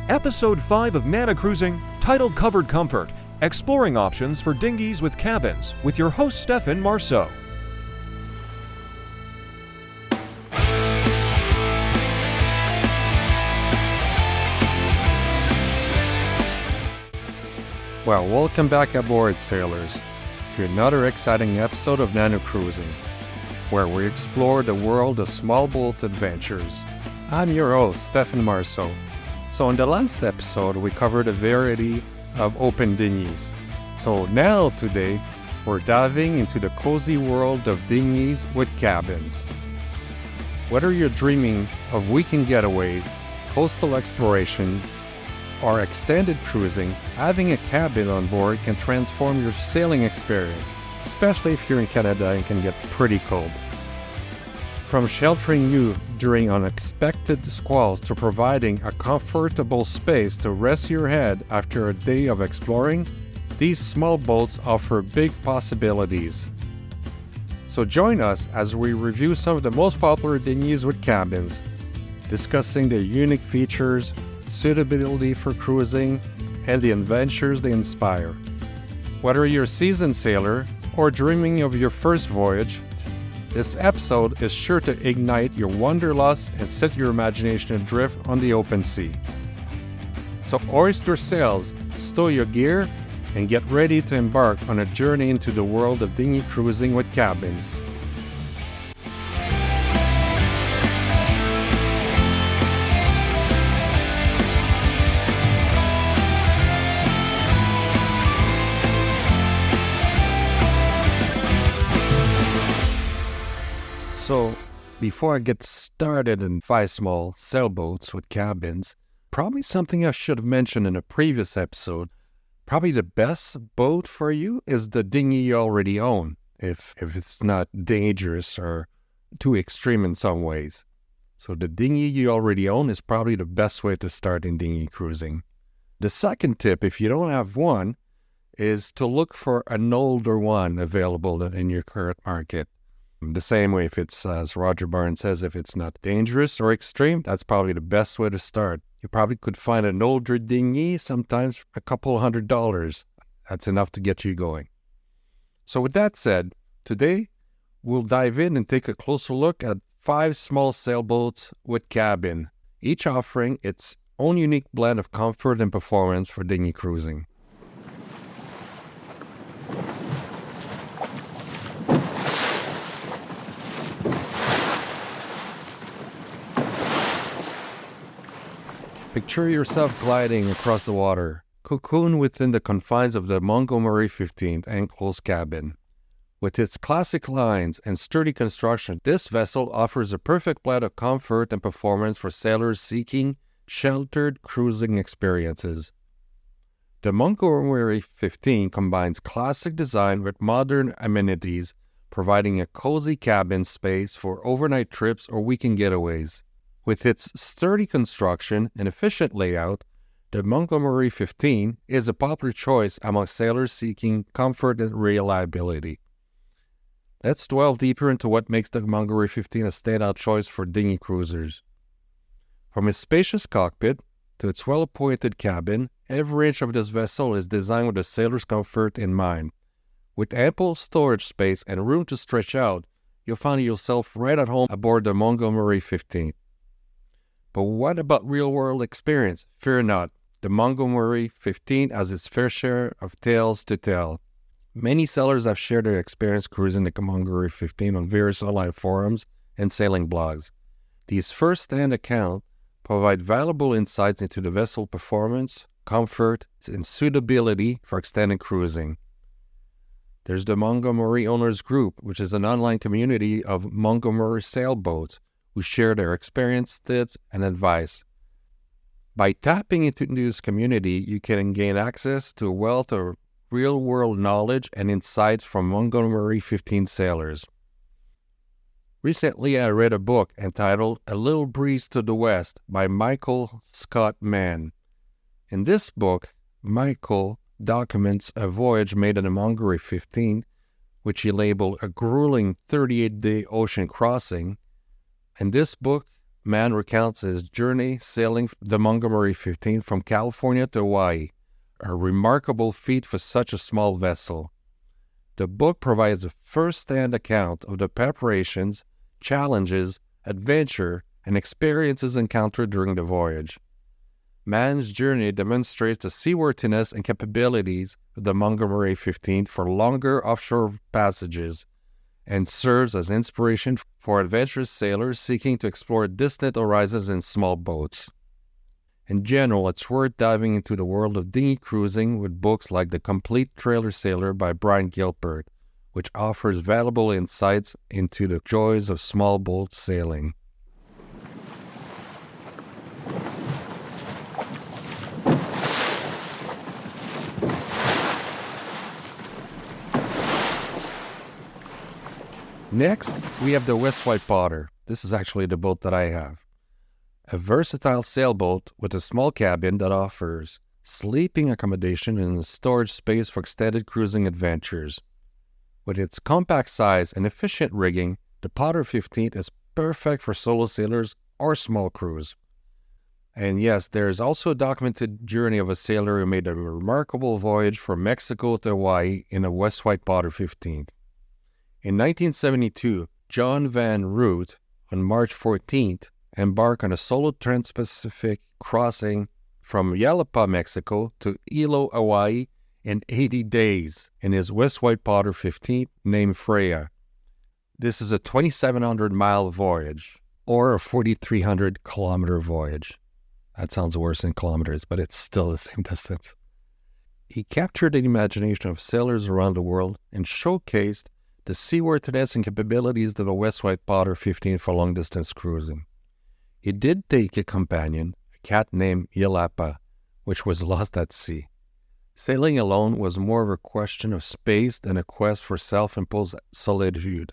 Episode 5 of NanoCruising, titled Covered Comfort, Exploring Options for Dinghies with Cabins, with your host Stefan Marceau. Well, welcome back aboard, sailors, to another exciting episode of NanoCruising, where we explore the world of small boat adventures. I'm your host, Stefan Marceau. So in the last episode, we covered a variety of open dinghies. So now, today, we're diving into the cozy world of dinghies with cabins. Whether you're dreaming of weekend getaways, coastal exploration, or extended cruising, having a cabin on board can transform your sailing experience, especially if you're in Canada and can get pretty cold. From sheltering you during unexpected squalls to providing a comfortable space to rest your head after a day of exploring, these small boats offer big possibilities. So join us as we review some of the most popular dinghies with cabins, discussing their unique features, suitability for cruising, and the adventures they inspire. Whether you're a seasoned sailor or dreaming of your first voyage, this episode is sure to ignite your wanderlust and set your imagination adrift on the open sea. So hoist your sails, stow your gear, and get ready to embark on a journey into the world of dinghy cruising with cabins. So, before I get started in 5 small sailboats with cabins, probably something I should have mentioned in a previous episode, probably the best boat for you is the dinghy you already own, if it's not dangerous or too extreme in some ways. So the dinghy you already own is probably the best way to start in dinghy cruising. The second tip, if you don't have one, is to look for an older one available in your current market. The same way, if it's, as Roger Barnes says, if it's not dangerous or extreme, that's probably the best way to start. You probably could find an older dinghy, sometimes a couple $100. That's enough to get you going. So with that said, today we'll dive in and take a closer look at 5 small sailboats with cabin, each offering its own unique blend of comfort and performance for dinghy cruising. Picture yourself gliding across the water, cocooned within the confines of the Montgomery 15 enclosed cabin. With its classic lines and sturdy construction, this vessel offers a perfect blend of comfort and performance for sailors seeking sheltered cruising experiences. The Montgomery 15 combines classic design with modern amenities, providing a cozy cabin space for overnight trips or weekend getaways. With its sturdy construction and efficient layout, the Montgomery 15 is a popular choice among sailors seeking comfort and reliability. Let's delve deeper into what makes the Montgomery 15 a standout choice for dinghy cruisers. From its spacious cockpit to its well-appointed cabin, every inch of this vessel is designed with the sailor's comfort in mind. With ample storage space and room to stretch out, you'll find yourself right at home aboard the Montgomery 15. But what about real-world experience? Fear not, the Montgomery 15 has its fair share of tales to tell. Many sailors have shared their experience cruising the Montgomery 15 on various online forums and sailing blogs. These first-hand accounts provide valuable insights into the vessel performance, comfort, and suitability for extended cruising. There's the Montgomery Owners Group, which is an online community of Montgomery sailboats who share their experience, tips, and advice. By tapping into this community, you can gain access to a wealth of real-world knowledge and insights from Montgomery 15 sailors. Recently, I read a book entitled A Little Breeze to the West by Michael Scott Mann. In this book, Michael documents a voyage made on the Montgomery 15, which he labeled a grueling 38-day ocean crossing. In this book, man recounts his journey sailing the Montgomery 15 from California to Hawaii, a remarkable feat for such a small vessel. The book provides a first-hand account of the preparations, challenges, adventure, and experiences encountered during the voyage. Man's journey demonstrates the seaworthiness and capabilities of the Montgomery 15 for longer offshore passages and serves as inspiration for adventurous sailors seeking to explore distant horizons in small boats. In general, it's worth diving into the world of dinghy cruising with books like The Complete Trailer Sailor by Brian Gilbert, which offers valuable insights into the joys of small boat sailing. Next, we have the West White Potter. This is actually the boat that I have. A versatile sailboat with a small cabin that offers sleeping accommodation and a storage space for extended cruising adventures. With its compact size and efficient rigging, the Potter 15 is perfect for solo sailors or small crews. And yes, there is also a documented journey of a sailor who made a remarkable voyage from Mexico to Hawaii in a West White Potter 15. In 1972, John Van Root, on March 14th, embarked on a solo trans-Pacific crossing from Yalapa, Mexico to Hilo, Hawaii in 80 days in his West White Potter 15 named Freya. This is a 2,700-mile voyage, or a 4,300-kilometer voyage. That sounds worse in kilometers, but it's still the same distance. He captured the imagination of sailors around the world and showcased the seaworthiness and capabilities of the West White Potter 15 for long-distance cruising. He did take a companion, a cat named Yalapa, which was lost at sea. Sailing alone was more of a question of space than a quest for self-imposed solitude.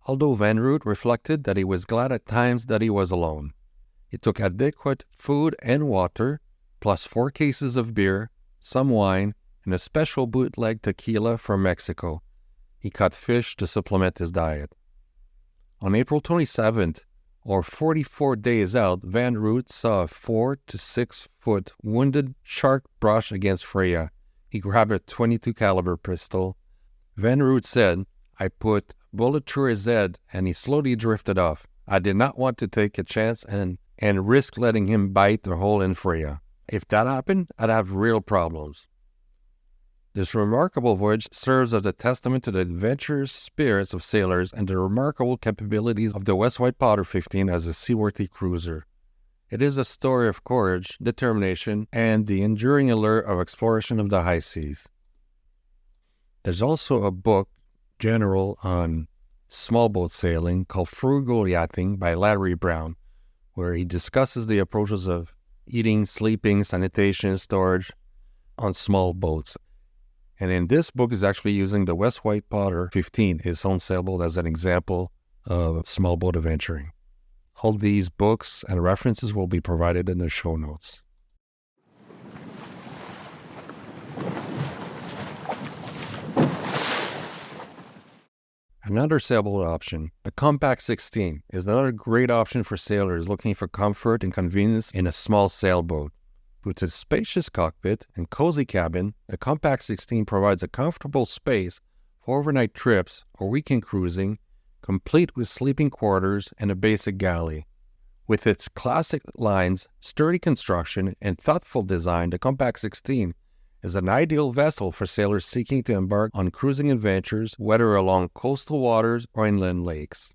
Although Van Root reflected that he was glad at times that he was alone. He took adequate food and water, plus 4 cases of beer, some wine, and a special bootleg tequila from Mexico. He caught fish to supplement his diet. On April 27th, or 44 days out, Van Root saw a 4 to 6 foot wounded shark brush against Freya. He grabbed a .22 caliber pistol. Van Root said, "I put a bullet through his head and he slowly drifted off. I did not want to take a chance and risk letting him bite or hole in Freya. If that happened, I'd have real problems." This remarkable voyage serves as a testament to the adventurous spirits of sailors and the remarkable capabilities of the West White Potter 15 as a seaworthy cruiser. It is a story of courage, determination, and the enduring allure of exploration of the high seas. There's also a book, general, on small boat sailing called Frugal Yachting by Larry Brown, where he discusses the approaches of eating, sleeping, sanitation, storage on small boats. And in this book is actually using the West White Potter 15, his own sailboat, as an example of small boat adventuring. All these books and references will be provided in the show notes. Another sailboat option, the Compact 16, is another great option for sailors looking for comfort and convenience in a small sailboat. With its spacious cockpit and cozy cabin, the Compact 16 provides a comfortable space for overnight trips or weekend cruising, complete with sleeping quarters and a basic galley. With its classic lines, sturdy construction, and thoughtful design, the Compact 16 is an ideal vessel for sailors seeking to embark on cruising adventures, whether along coastal waters or inland lakes.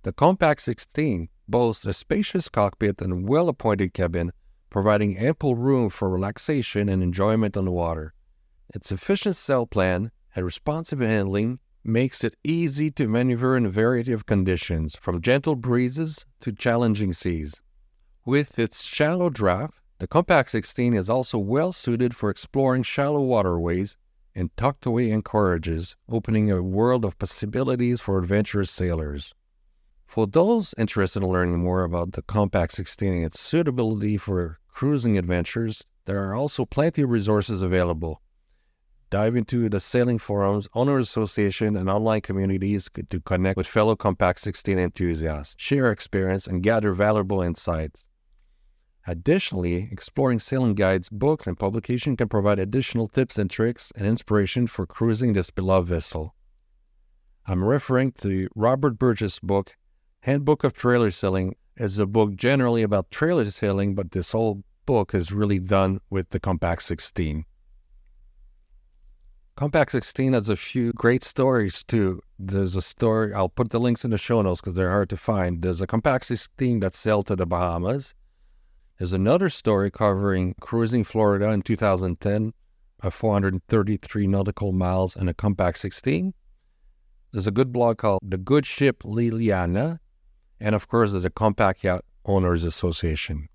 The Compact 16 boasts a spacious cockpit and well-appointed cabin, providing ample room for relaxation and enjoyment on the water. Its efficient sail plan and responsive handling makes it easy to maneuver in a variety of conditions, from gentle breezes to challenging seas. With its shallow draft, the Compact 16 is also well suited for exploring shallow waterways and tucked away anchorages, opening a world of possibilities for adventurous sailors. For those interested in learning more about the Compact 16 and its suitability for cruising adventures, there are also plenty of resources available. Dive into the sailing forums, owner association, and online communities to connect with fellow Compact 16 enthusiasts, share experience, and gather valuable insights. Additionally, exploring sailing guides, books, and publications can provide additional tips and tricks and inspiration for cruising this beloved vessel. I'm referring to Robert Burgess' book, Handbook of Trailer Sailing. It's a book generally about trailer sailing, but this whole book is really done with the Compact 16. Compact 16 has a few great stories too. There's a story, I'll put the links in the show notes because they're hard to find. There's a Compact 16 that sailed to the Bahamas. There's another story covering cruising Florida in 2010, 433 nautical miles in a Compact 16. There's a good blog called The Good Ship Liliana. And of course, there's the Compact Yacht Owners Association.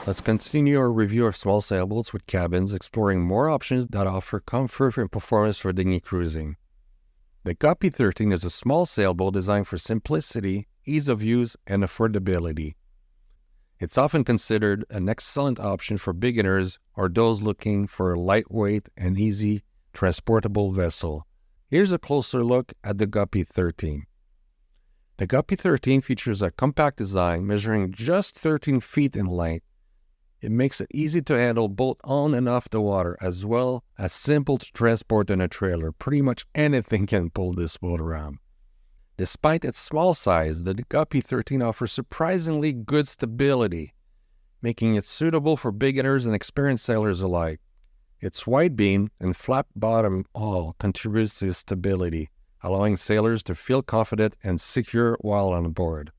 Let's continue our review of small sailboats with cabins, exploring more options that offer comfort and performance for dinghy cruising. The Guppy 13 is a small sailboat designed for simplicity, ease of use, and affordability. It's often considered an excellent option for beginners or those looking for a lightweight and easy transportable vessel. Here's a closer look at the Guppy 13. The Guppy 13 features a compact design measuring just 13 feet in length. It makes it easy to handle both on and off the water, as well as simple to transport in a trailer. Pretty much anything can pull this boat around. Despite its small size, the Guppy 13 offers surprisingly good stability, making it suitable for beginners and experienced sailors alike. Its wide beam and flat bottom hull contributes to its stability, allowing sailors to feel confident and secure while on board.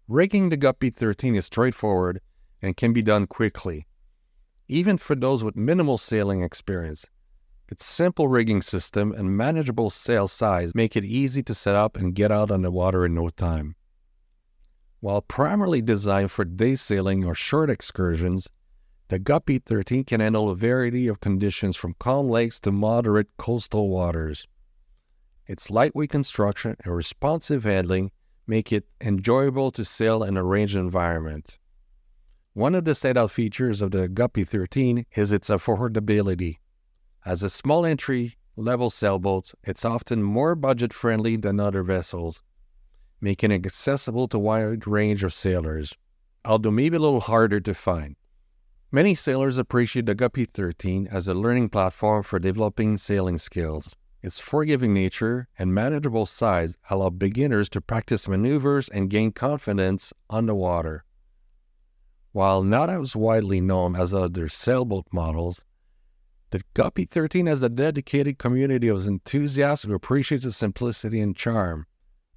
Rigging the Guppy 13 is straightforward and can be done quickly, even for those with minimal sailing experience. Its simple rigging system and manageable sail size make it easy to set up and get out on the water in no time. While primarily designed for day sailing or short excursions, the Guppy 13 can handle a variety of conditions from calm lakes to moderate coastal waters. Its lightweight construction and responsive handling make it enjoyable to sail in a range environment. One of the standout features of the Guppy 13 is its affordability. As a small entry-level sailboat, it's often more budget-friendly than other vessels, making it accessible to a wide range of sailors, although maybe a little harder to find. Many sailors appreciate the Guppy 13 as a learning platform for developing sailing skills. Its forgiving nature and manageable size allow beginners to practice maneuvers and gain confidence on the water. While not as widely known as other sailboat models, the Guppy 13 has a dedicated community of enthusiasts who appreciate the simplicity and charm.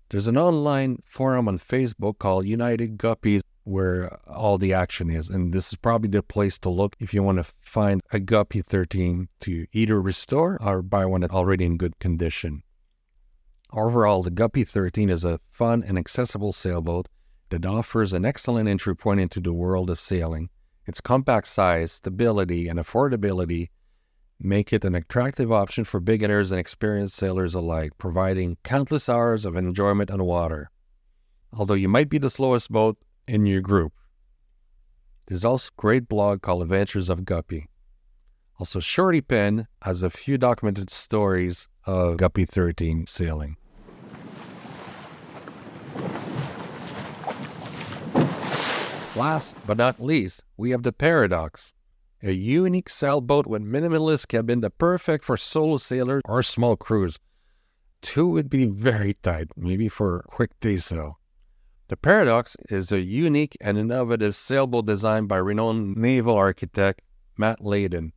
There's an online forum on Facebook called United Guppies where all the action is, and this is probably the place to look if you want to find a Guppy 13 to either restore or buy one that's already in good condition. Overall, the Guppy 13 is a fun and accessible sailboat that offers an excellent entry point into the world of sailing. Its compact size, stability, and affordability make it an attractive option for beginners and experienced sailors alike, providing countless hours of enjoyment on water. Although you might be the slowest boat in your group. There's also a great blog called Adventures of Guppy. Also, Shorty Pen has a few documented stories of Guppy 13 sailing. Last but not least, we have the Paradox, a unique sailboat with minimalist cabin that's perfect for solo sailors or small crews. Two would be very tight, maybe for a quick day sail. The Paradox is a unique and innovative sailboat designed by renowned naval architect Matt Layden.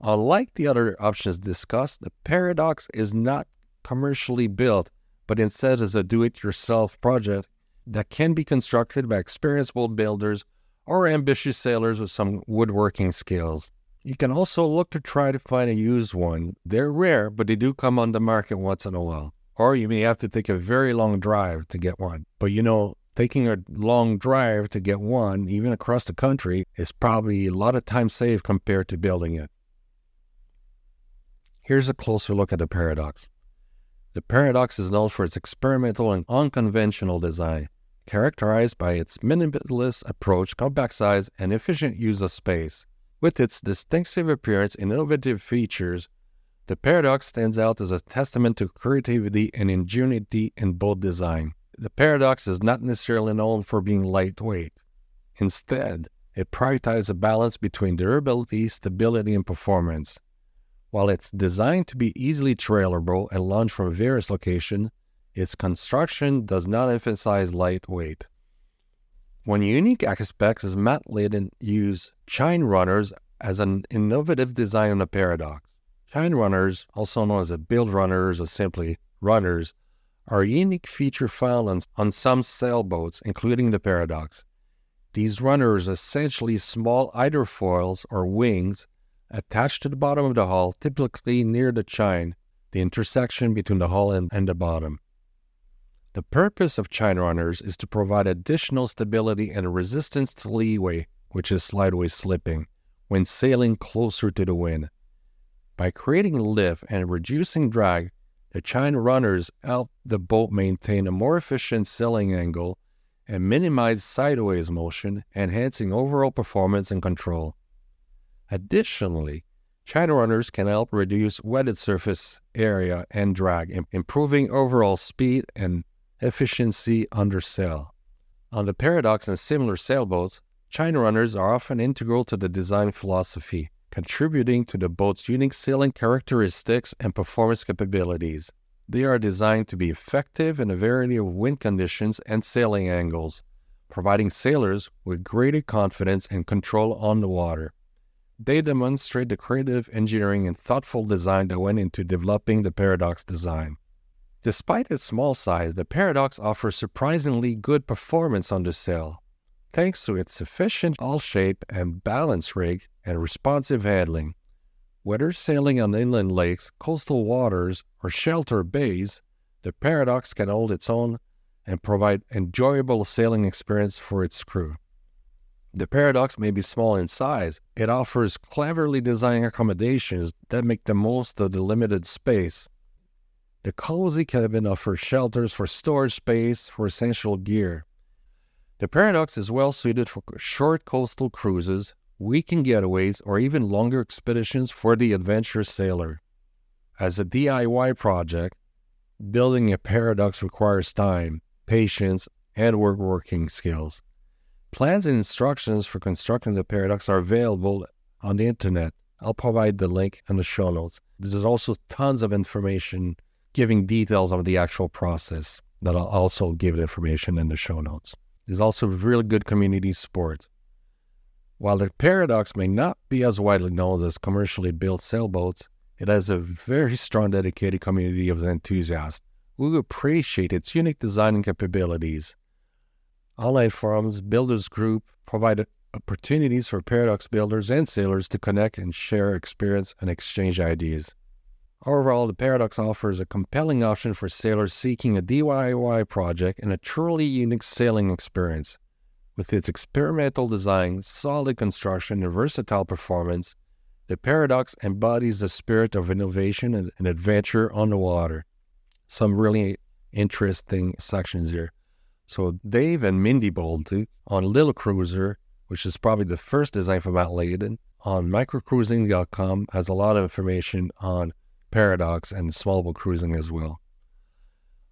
Unlike the other options discussed, the Paradox is not commercially built, but instead is a do-it-yourself project that can be constructed by experienced boat builders or ambitious sailors with some woodworking skills. You can also look to try to find a used one. They're rare, but they do come on the market once in a while. Or you may have to take a very long drive to get one. But taking a long drive to get one, even across the country, is probably a lot of time saved compared to building it. Here's a closer look at the Paradox. The Paradox is known for its experimental and unconventional design. characterized by its minimalist approach, compact size, and efficient use of space. With its distinctive appearance and innovative features, the Paradox stands out as a testament to creativity and ingenuity in boat design. The Paradox is not necessarily known for being lightweight. Instead, it prioritizes a balance between durability, stability, and performance. While it's designed to be easily trailerable and launched from various locations, its construction does not emphasize lightweight. One unique aspect is Matt Layden used chine runners as an innovative design on the Paradox. Chine runners, also known as build runners or simply runners, are a unique feature found on some sailboats, including the Paradox. These runners are essentially small hydrofoils or wings attached to the bottom of the hull, typically near the chine, the intersection between the hull and the bottom. The purpose of chine runners is to provide additional stability and resistance to leeway, which is sideways slipping, when sailing closer to the wind. By creating lift and reducing drag, the chine runners help the boat maintain a more efficient sailing angle and minimize sideways motion, enhancing overall performance and control. Additionally, chine runners can help reduce wetted surface area and drag, improving overall speed and efficiency under sail. On the Paradox and similar sailboats, chine runners are often integral to the design philosophy, contributing to the boat's unique sailing characteristics and performance capabilities. They are designed to be effective in a variety of wind conditions and sailing angles, providing sailors with greater confidence and control on the water. They demonstrate the creative engineering and thoughtful design that went into developing the Paradox design. Despite its small size, the Paradox offers surprisingly good performance under sail, thanks to its efficient hull shape and balanced rig and responsive handling. Whether sailing on inland lakes, coastal waters, or shelter bays, the Paradox can hold its own and provide enjoyable sailing experience for its crew. The Paradox may be small in size. It offers cleverly designed accommodations that make the most of the limited space. The cozy cabin offers shelters for storage space for essential gear. The Paradox is well suited for short coastal cruises, weekend getaways, or even longer expeditions for the adventurous sailor. As a DIY project, building a Paradox requires time, patience, and working skills. Plans and instructions for constructing the Paradox are available on the internet. I'll provide the link in the show notes. There's also tons of information giving details of the actual process that I'll also give the information in the show notes. There's also really good community support. While the Paradox may not be as widely known as commercially built sailboats, it has a very strong dedicated community of enthusiasts who appreciate its unique design and capabilities. Online forums, builders group provide opportunities for Paradox builders and sailors to connect and share experience and exchange ideas. Overall, the Paradox offers a compelling option for sailors seeking a DIY project and a truly unique sailing experience. With its experimental design, solid construction, and versatile performance, the Paradox embodies the spirit of innovation and adventure on the water. Some really interesting sections here. So Dave and Mindy Bolte on Little Cruiser, which is probably the first design from Matt Layden, on microcruising.com has a lot of information on Paradox and small boat cruising as well.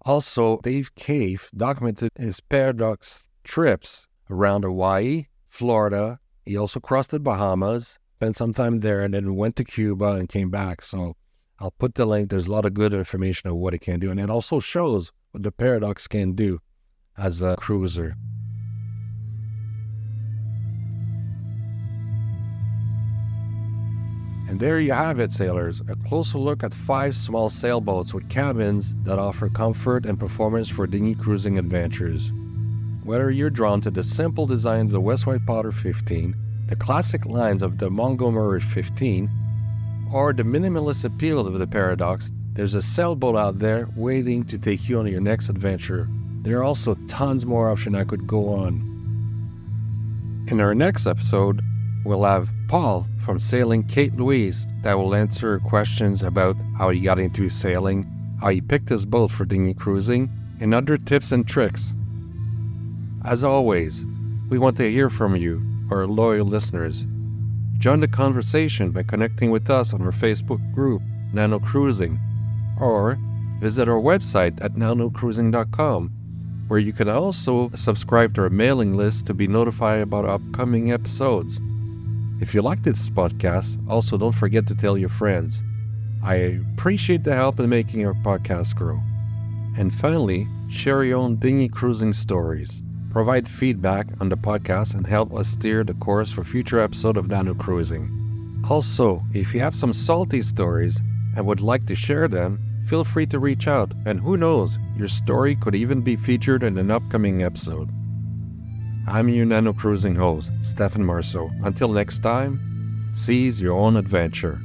Also, Dave Cave documented his Paradox trips around Hawaii, Florida. He also crossed the Bahamas, spent some time there, and then went to Cuba and came back. So I'll put the link. There's a lot of good information on what it can do. And it also shows what the Paradox can do as a cruiser. And there you have it, sailors. A closer look at 5 small sailboats with cabins that offer comfort and performance for dinghy cruising adventures. Whether you're drawn to the simple design of the West White Potter 15, the classic lines of the Montgomery 15, or the minimalist appeal of the Paradox, there's a sailboat out there waiting to take you on your next adventure. There are also tons more options I could go on. In our next episode, we'll have Paul from Sailing Kate Louise that will answer questions about how he got into sailing, how he picked his boat for dinghy cruising, and other tips and tricks. As always, we want to hear from you, our loyal listeners. Join the conversation by connecting with us on our Facebook group, NanoCruising, or visit our website at nanocruising.com, where you can also subscribe to our mailing list to be notified about upcoming episodes. If you like this podcast, also don't forget to tell your friends. I appreciate the help in making our podcast grow. And finally, share your own dinghy cruising stories. Provide feedback on the podcast and help us steer the course for future episodes of NanoCruising. Also, if you have some salty stories and would like to share them, feel free to reach out, and who knows, your story could even be featured in an upcoming episode. I'm your NanoCruising host, Stefan Marceau. Until next time, seize your own adventure.